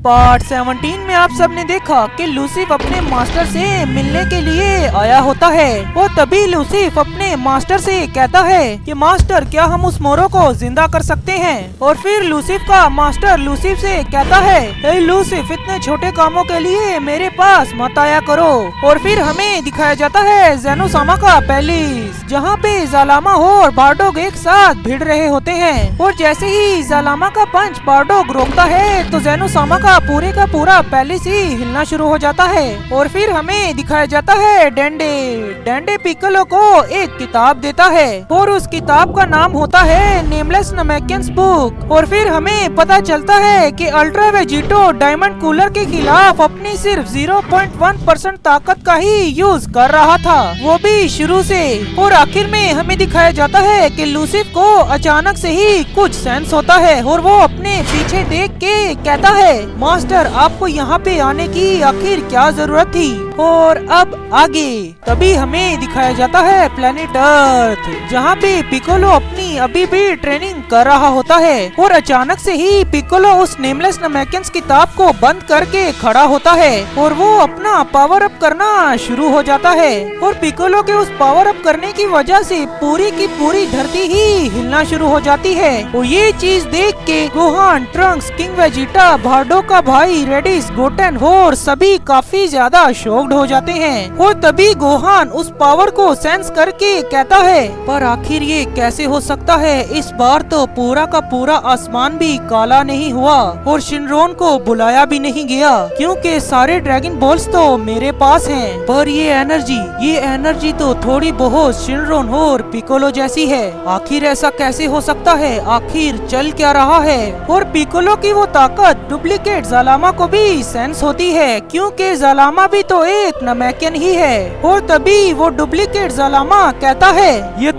Part 17 में आप सबने देखा कि लूसिफ अपने मास्टर से मिलने के लिए आया होता है और तभी लूसिफ अपने मास्टर से कहता है कि मास्टर क्या हम उस मोरो को जिंदा कर सकते हैं। और फिर लूसिफ का मास्टर लूसिफ से कहता है ए लूसिफ इतने छोटे कामों के लिए मेरे पास मत आया करो। और फिर हमें दिखाया जाता है जेनोसामा का पैलेस जहाँ पे जालामा और बारडोग एक साथ भिड़ रहे होते हैं। और जैसे ही जालामा का पंच बारडोग रोकता है तो जेनोसामा का पूरा पैलेस ही हिलना शुरू हो जाता है। और फिर हमें दिखाया जाता है डेंडे पिक्कोलो को एक किताब देता है और उस किताब का नाम होता है नेमलेस नमैकियंस बुक। और फिर हमें पता चलता है कि अल्ट्रा वेजिटो डायमंड कूलर के खिलाफ अपनी सिर्फ 0.1% ताकत का ही यूज कर रहा था, वो भी शुरू से। और आखिर में हमें दिखाया जाता है कि लूसिफ को अचानक से ही कुछ सेंस होता है और वो अपने पीछे देख के कहता है मास्टर आपको यहाँ पे आने की आखिर क्या जरूरत थी। और अब आगे तभी हमें दिखाया जाता है प्लेनेट अर्थ जहाँ पे पिक्कोलो अपनी अभी भी ट्रेनिंग कर रहा होता है। और अचानक से ही पिक्कोलो उस नेमलेस नमैकियंस किताब को बंद करके खड़ा होता है और वो अपना पावर अप करना शुरू हो जाता है। और पिक्कोलो के उस पावर अप करने की वजह से पूरी की पूरी धरती ही हिलना शुरू हो जाती है। और ये चीज देख के गोहान, ट्रंक्स, किंग वेजिटा, बारडोग का भाई रेडिस, गोटेन और सभी काफी ज्यादा शॉक्ड हो जाते हैं। और तभी गोहान उस पावर को सेंस करके कहता है पर आखिर ये कैसे हो सकता है, इस बार तो पूरा का पूरा आसमान भी काला नहीं हुआ और शिनरोन को बुलाया भी नहीं गया क्योंकि सारे ड्रैगन बॉल्स तो मेरे पास हैं। पर ये एनर्जी तो थोड़ी बहुत शिनरोन और पिक्कोलो जैसी है, आखिर ऐसा कैसे हो सकता है, आखिर चल क्या रहा है। और पिक्कोलो की वो ताकत डुप्लीकेट जालामा को भी सेंस होती है क्योंकि जालामा भी तो एक नमैकियन ही है। और तभी वो डुप्लीकेट जालामा कहता है ये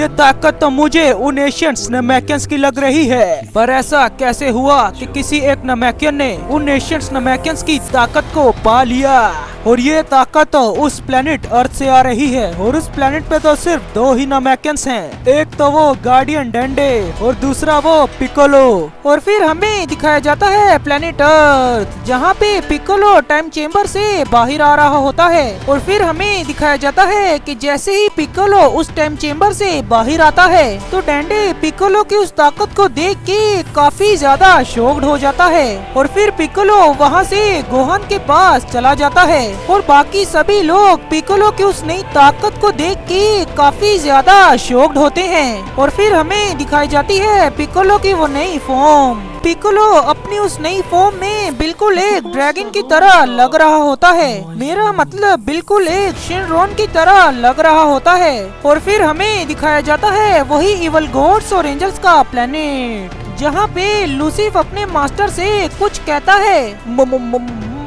ताकत तो मुझे उन एशियंस नमैकियंस की लग रही है, पर ऐसा कैसे हुआ कि किसी एक नमैकियन ने उन एशियंस नमैकियंस की ताकत को पा लिया। और ये ताकत तो उस प्लेनेट अर्थ से आ रही है और उस प्लेनेट पे तो सिर्फ 2 ही नमैकियंस हैं, एक तो वो गार्डियन डेंडे और दूसरा वो पिक्कोलो। और फिर हमें दिखाया जाता है प्लेनेट अर्थ जहाँ पे पिक्कोलो टाइम चेम्बर से बाहर आ रहा होता है। और फिर हमें दिखाया जाता है कि जैसे ही पिक्कोलो उस टाइम चेम्बर से बाहर आता है तो डेंडे पिक्कोलो की उस ताकत को देख के काफी ज्यादा शॉक्ड हो जाता है। और फिर पिक्कोलो वहाँ से गोहान के पास चला जाता है और बाकी सभी लोग पिक्कोलो की उस नई ताकत को देख के काफी ज्यादा शॉक्ड होते हैं। और फिर हमें दिखाई जाती है पिक्कोलो की वो नई फॉर्म। पिक्कोलो अपनी उस नई फॉर्म में बिल्कुल एक ड्रैगन की तरह लग रहा होता है, मेरा मतलब बिल्कुल एक शिनरोन की तरह लग रहा होता है। और फिर हमें दिखाया जाता है वही इवल गॉड्स और एंजल्स का प्लेनेट जहाँ पे लूसिफ अपने मास्टर से कुछ कहता है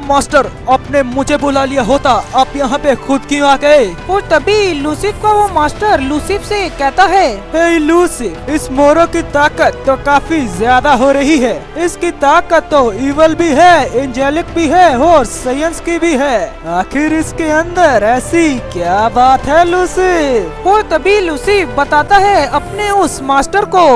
मास्टर आपने मुझे बुला लिया होता, आप यहाँ पे खुद क्यों आ गए। और तभी लूसिफ का वो मास्टर लूसिफ से कहता है हे लूसिफ इस मोरो की ताकत तो काफी ज्यादा हो रही है, इसकी ताकत तो इवल भी है, एंजेलिक भी है और साइंस की भी है, आखिर इसके अंदर ऐसी क्या बात है लूसिफ। और तभी लूसिफ बताता है अपने उस मास्टर को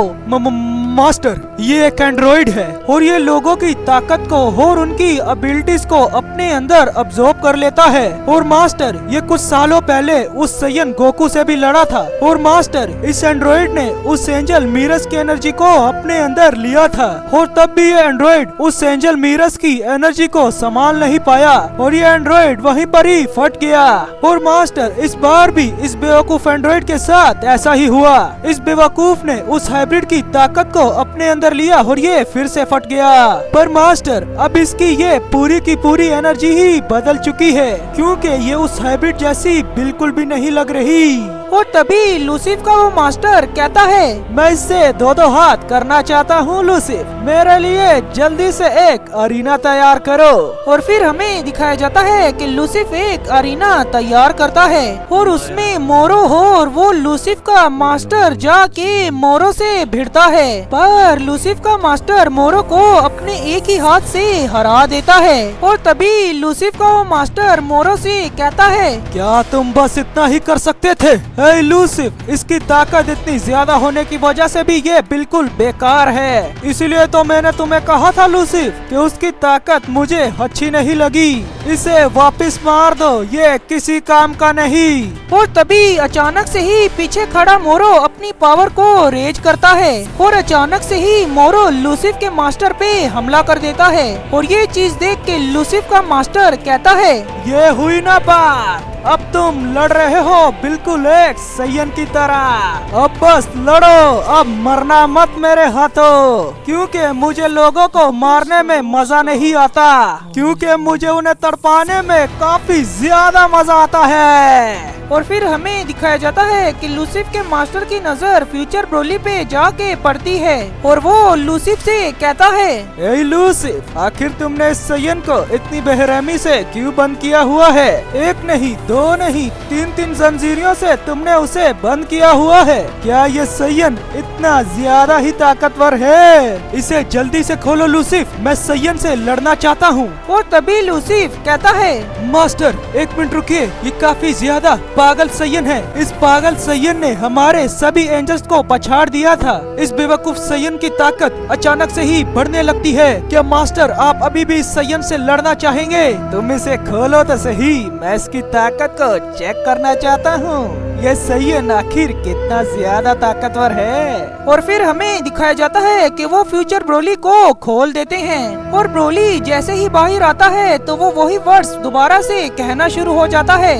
मास्टर ये एक एंड्रॉइड है और ये लोगों की ताकत को और उनकी एबिलिटीज को अपने अंदर अब्सॉर्ब कर लेता है। और मास्टर ये कुछ सालों पहले उस सैयन गोकू से भी लड़ा था और मास्टर इस एंड्रॉइड ने उस एंजल मीरस की एनर्जी को अपने अंदर लिया था और तब भी ये एंड्रॉइड उस एंजल मीरस की एनर्जी को संभाल नहीं पाया और ये एंड्रॉइड वहीं पर ही फट गया। और मास्टर इस बार भी इस बेवकूफ एंड्रॉइड के साथ ऐसा ही हुआ, इस बेवकूफ ने उस हाइब्रिड की ताकत को अपने अंदर लिया और ये फिर से फट गया। पर मास्टर अब इसकी ये पूरी की पूरी एनर्जी ही बदल चुकी है क्योंकि ये उस हाइब्रिड जैसी बिल्कुल भी नहीं लग रही। और तभी लूसिफ का वो मास्टर कहता है मैं इससे 2-2 हाथ करना चाहता हूँ लूसिफ, मेरे लिए जल्दी से एक अरीना तैयार करो। और फिर हमें दिखाया जाता है कि लूसिफ एक अरीना तैयार करता है और उसमें मोरो हो और वो लूसिफ का मास्टर जाके मोरो से भिड़ता है, पर लूसिफ का मास्टर मोरो को अपने एक ही हाथ से हरा देता है। और तभी लूसिफ का वो मास्टर मोरो से कहता है क्या तुम बस इतना ही कर सकते थे, हे लूसिफ, इसकी ताकत इतनी ज्यादा होने की वजह से भी ये बिल्कुल बेकार है। इसीलिए तो मैंने तुम्हें कहा था लूसिफ कि उसकी ताकत मुझे अच्छी नहीं लगी। इसे वापस मार दो, ये किसी काम का नहीं। और तभी अचानक से ही पीछे खड़ा मोरो अपनी पावर को रेज करता है और अचानक से ही मोरो लूसिफ के मास्टर पे हमला कर देता है। और ये चीज देख के लूसिफ का मास्टर कहता है, ये हुई ना बात, अब तुम लड़ रहे हो बिल्कुल एक सैयन की तरह। अब बस लड़ो, अब मरना मत मेरे हाथों, क्योंकि मुझे लोगों को मारने में मजा नहीं आता, क्योंकि मुझे उन्हें तड़पाने में काफी ज्यादा मजा आता है। और फिर हमें दिखाया जाता है कि लूसिफ के मास्टर की नजर फ्यूचर ब्रोली पे जाके पड़ती है और वो लूसिफ से कहता है, ए लूसिफ, आखिर तुमने इस सैयन को इतनी बेरहमी से क्यों बंद किया हुआ है? एक नहीं, दो नहीं, तीन जंजीरों से तुमने उसे बंद किया हुआ है। क्या ये सैयन इतना ज्यादा ही ताकतवर है? इसे जल्दी से खोलो लूसिफ, मैं सैयन से लड़ना चाहता हूँ। और तभी लूसिफ कहता है, मास्टर एक मिनट रुकिए, ये काफी ज्यादा पागल सैयन है। इस पागल सैयन ने हमारे सभी एंजल्स को पछाड़ दिया था। इस बेवकूफ सैयन की ताकत अचानक से ही बढ़ने लगती है। क्या मास्टर आप अभी भी इस सैयन से लड़ना चाहेंगे? तुम इसे खोलो तो सही, मैं इसकी ताकत को चेक करना चाहता हूँ। ये सैयन आखिर कितना ज्यादा ताकतवर है। और फिर हमें दिखाया जाता है कि वो फ्यूचर ब्रोली को खोल देते हैं और ब्रोली जैसे ही बाहर आता है तो वो वही वर्ड्स दोबारा से कहना शुरू हो जाता है,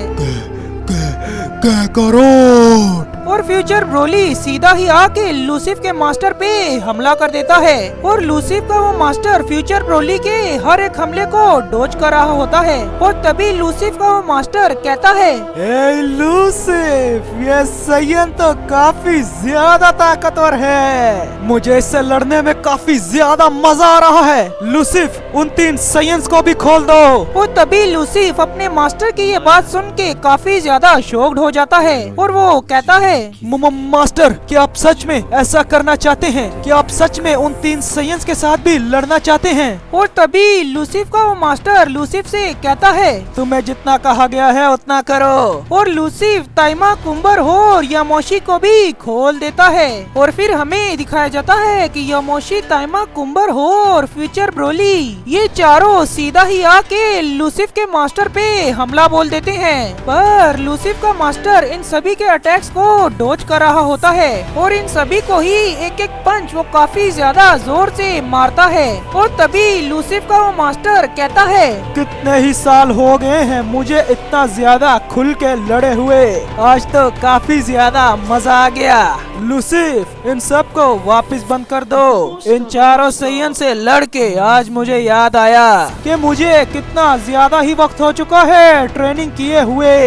करोड़। और फ्यूचर ब्रोली सीधा ही आके लूसिफ के मास्टर पे हमला कर देता है और लूसिफ का वो मास्टर फ्यूचर ब्रोली के हर एक हमले को डोज कर रहा होता है। और तभी लूसिफ का वो मास्टर कहता है, ए लूसिफ, ये सैयन तो काफी ज्यादा ताकतवर है, मुझे इससे लड़ने में काफी ज्यादा मजा आ रहा है। लूसिफ, उन 3 सैयन्स को भी खोल दो। और तभी लूसिफ अपने मास्टर की ये बात सुन के काफी ज्यादा शॉक्ड हो जाता है और वो कहता है, मास्टर, क्या आप सच में ऐसा करना चाहते हैं? क्या आप सच में उन 3 सैयन्स के साथ भी लड़ना चाहते हैं? और तभी लूसिफ का वो मास्टर लूसिफ से कहता है, तुम्हें जितना कहा गया है उतना करो। और लूसिफ ताइमा, कुंबर और यामोशी को भी खोल देता है। और फिर हमें दिखाया जाता है कि यामोशी, ताइमा, कुंबर और फ्यूचर ब्रोली ये चारों सीधा ही आके लूसिफ के मास्टर पे हमला बोल देते हैं। पर लूसिफ का मास्टर इन सभी के अटैक्स को डोज कर रहा होता है और इन सभी को ही एक एक पंच वो काफी ज्यादा जोर से मारता है। और तभी लूसिफ का वो मास्टर कहता है, कितने ही साल हो गए हैं मुझे इतना ज्यादा खुल के लड़े हुए, आज तो काफी ज्यादा मजा आ गया। लूसिफ, इन सब को वापस बंद कर दो। इन चारों सैयन से लड़ के आज मुझे याद आया कि मुझे कितना ज्यादा ही वक्त हो चुका है ट्रेनिंग किए हुए।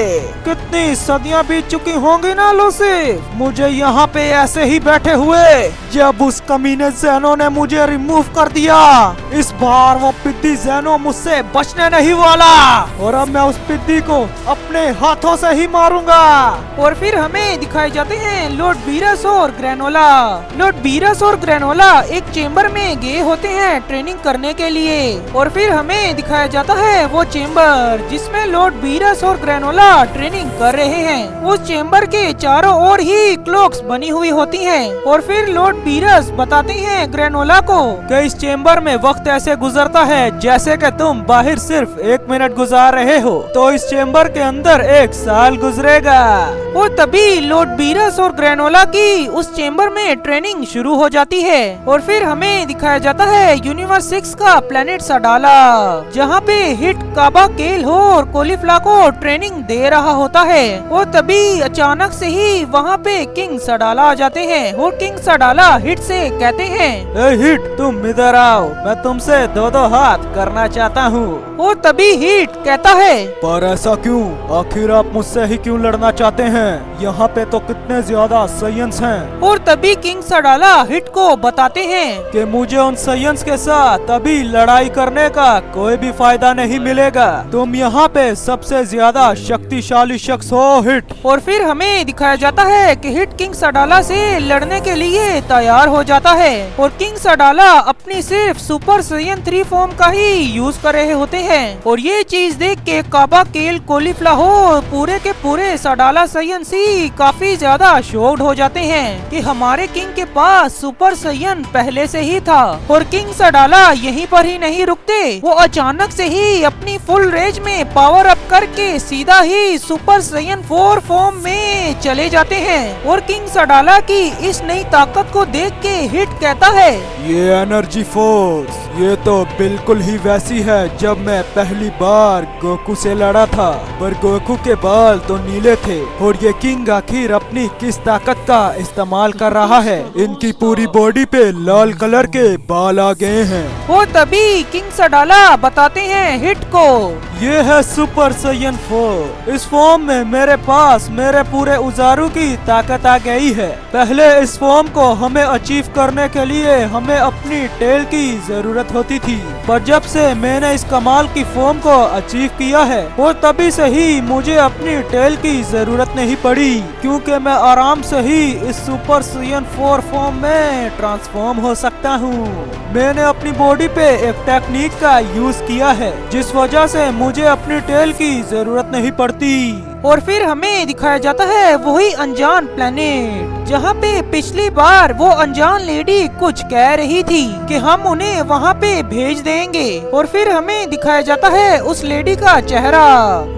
कितनी सदियां बीत चुकी होंगी ना लूसिफ, मुझे यहाँ पे ऐसे ही बैठे हुए जब उस कमीने ज़ेनो ने मुझे रिमूव कर दिया। इस बार वो पिद्दी ज़ेनो मुझसे बचने नहीं वाला और अब मैं उस पिद्दी को अपने हाथों से ही मारूंगा। और फिर हमें दिखाए जाते हैं लॉर्ड बीरस और ग्रेनोला। लॉर्ड बीरस और ग्रेनोला एक चेम्बर में गए होते हैं ट्रेनिंग करने के लिए। और फिर हमें दिखाया जाता है वो चेम्बर जिसमें लॉर्ड बीरस और ग्रेनोला ट्रेनिंग कर रहे हैं। उस चेम्बर के चारों ओर ही क्लॉक्स बनी हुई होती हैं। और फिर लॉर्ड बीरस बताते हैं ग्रेनोला को कि इस चेम्बर में वक्त ऐसे गुजरता है जैसे कि तुम बाहर सिर्फ 1 मिनट गुजार रहे हो, तो इस चेम्बर के अंदर 1 साल गुजरेगा। और तभी लॉर्ड बीरस और ग्रेनोला की उस चेम्बर में ट्रेनिंग शुरू हो जाती है। और फिर हमें दिखाया जाता है यूनिवर्स 6 का प्लेनेट सडाला, जहाँ पे हिट, काबा, केल और कोलिफ्ला को ट्रेनिंग दे रहा होता है। और तभी अचानक से ही वहाँ पे किंग सडाला आ जाते हैं और किंग सडाला हिट से कहते हैं, ए हिट, तुम इधर आओ, मैं तुमसे 2-2 हाथ करना चाहता हूँ। और तभी हिट कहता है, पर ऐसा क्यों? आखिर आप मुझसे ही क्यों लड़ना चाहते हैं? यहाँ पे तो कितने ज्यादा सैयन्स हैं। और तभी किंग सडाला हिट को बताते हैं कि मुझे उन सैयन्स के साथ अभी लड़ाई करने का कोई भी फायदा नहीं मिलेगा, तुम यहाँ पे सबसे ज्यादा शक्तिशाली शख्स हो हिट। और फिर हमें दिखाया जाता जाता है कि हिट किंग सडाला से लड़ने के लिए तैयार हो जाता है और किंग सडाला अपनी सिर्फ सुपर साइयन 3 फॉर्म का ही यूज कर रहे होते हैं और ये चीज देख के काबा केल कोलिफ्लावर पूरे के पूरे सडाला साइयन सी काफी ज्यादा शॉक्ड हो जाते हैं कि हमारे किंग के पास सुपर साइयन पहले से ही था। और किंग सडाला यहीं पर ही नहीं रुकते, वो अचानक से ही अपनी फुल रेंज में पावर अप करके सीधा ही सुपर साइयन 4 फॉर्म में चले जाते हैं। और किंग सडाला की इस नई ताकत को देख के हिट कहता है, ये एनर्जी फोर्स ये तो बिल्कुल ही वैसी है जब मैं पहली बार गोकू से लड़ा था, पर गोकू के बाल तो नीले थे और ये किंग आखिर अपनी किस ताकत का इस्तेमाल कर रहा है। इनकी पूरी बॉडी पे लाल कलर के बाल आ गए हैं। वो तभी किंग सडाला बताते हैं हिट को, ये है सुपर साइयन 4। इस फॉर्म में मेरे पास मेरे पूरे उजारू की ताकत आ गई है। पहले इस फॉर्म को हमें अचीव करने के लिए हमें अपनी टेल की जरूरत होती थी, पर जब से मैंने इस कमाल की फॉर्म को अचीव किया है और तभी से ही मुझे अपनी टेल की जरूरत नहीं पड़ी, क्योंकि मैं आराम से ही इस सुपर साइयन 4 फॉर्म में ट्रांसफॉर्म हो सकता हूँ। मैंने अपनी बॉडी पे एक टेक्निक का यूज किया है जिस वजह से मुझे अपनी टेल की जरूरत नहीं पड़ती। और फिर हमें दिखाया जाता है वही अनजान प्लेनेट जहाँ पे पिछली बार वो अनजान लेडी कुछ कह रही थी कि हम उन्हें वहाँ पे भेज देंगे। और फिर हमें दिखाया जाता है उस लेडी का चेहरा,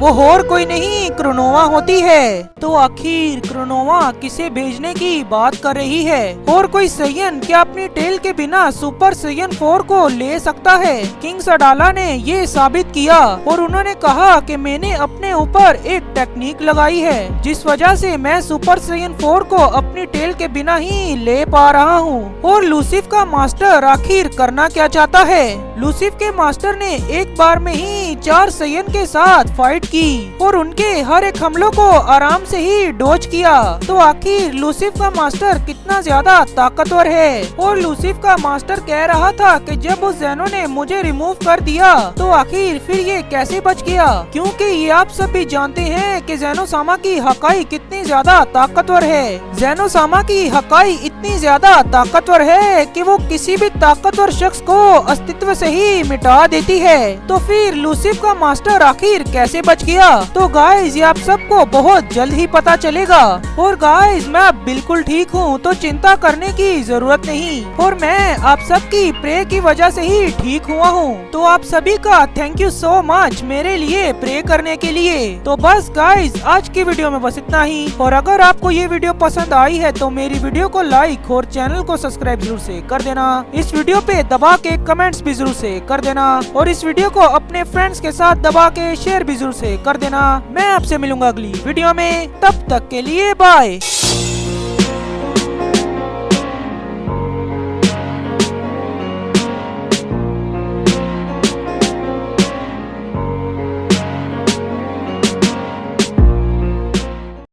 वो और कोई नहीं क्रोनोवा होती है। तो आखिर क्रोनोवा किसे भेजने की बात कर रही है और कोई साइयन क्या अपनी टेल के बिना सुपर साइयन 4 को ले सकता है? किंग सडाला ने ये साबित किया और उन्होंने कहा कि मैंने अपने ऊपर एक टेक्निक लगाई है जिस वजह से मैं सुपर साइयन 4 को अपनी टेल के बिना ही ले पा रहा हूँ। और लूसिफ का मास्टर आखिर करना क्या चाहता है? लूसिफ के मास्टर ने एक बार में ही 4 साइयन के साथ फाइट की और उनके हर एक हमलों को आराम से ही डॉज किया। तो आखिर लूसिफ का मास्टर कितना ज्यादा ताकतवर है? और लूसिफ का मास्टर कह रहा था कि जब उस ज़ेनो ने मुझे रिमूव कर दिया तो आखिर फिर ये कैसे बच गया, क्योंकि ये आप सब भी जानते हैं कि ज़ेनो सामा की हकाई कितनी ज्यादा ताकतवर है। ज़ेनो सामा की हकाई इतनी ज्यादा ताकतवर है कि वो किसी भी ताकतवर शख्स को अस्तित्व से ही मिटा देती है। तो फिर लूसिफ का मास्टर आखिर कैसे बच गया? तो गाइस ये आप सबको बहुत जल्द ही पता चलेगा। और गाइस मैं अब बिल्कुल ठीक हूँ, तो चिंता करने की जरूरत नहीं और मैं आप सबकी प्रे की वजह से ही ठीक हुआ हूँ। तो आप सभी का थैंक यू सो मच मेरे लिए प्रे करने के लिए। तो बस गाइस आज की वीडियो में बस इतना ही। और अगर आपको ये वीडियो पसंद आई है तो मेरी वीडियो को लाइक और चैनल को सब्सक्राइब जरूर से कर देना। इस वीडियो पे दबा के कमेंट्स भी जरूर से कर देना और इस वीडियो को अपने फ्रेंड्स के साथ दबा के शेयर भी जरूर से कर देना। मैं आपसे मिलूंगा अगली वीडियो में, तब तक के लिए बाय।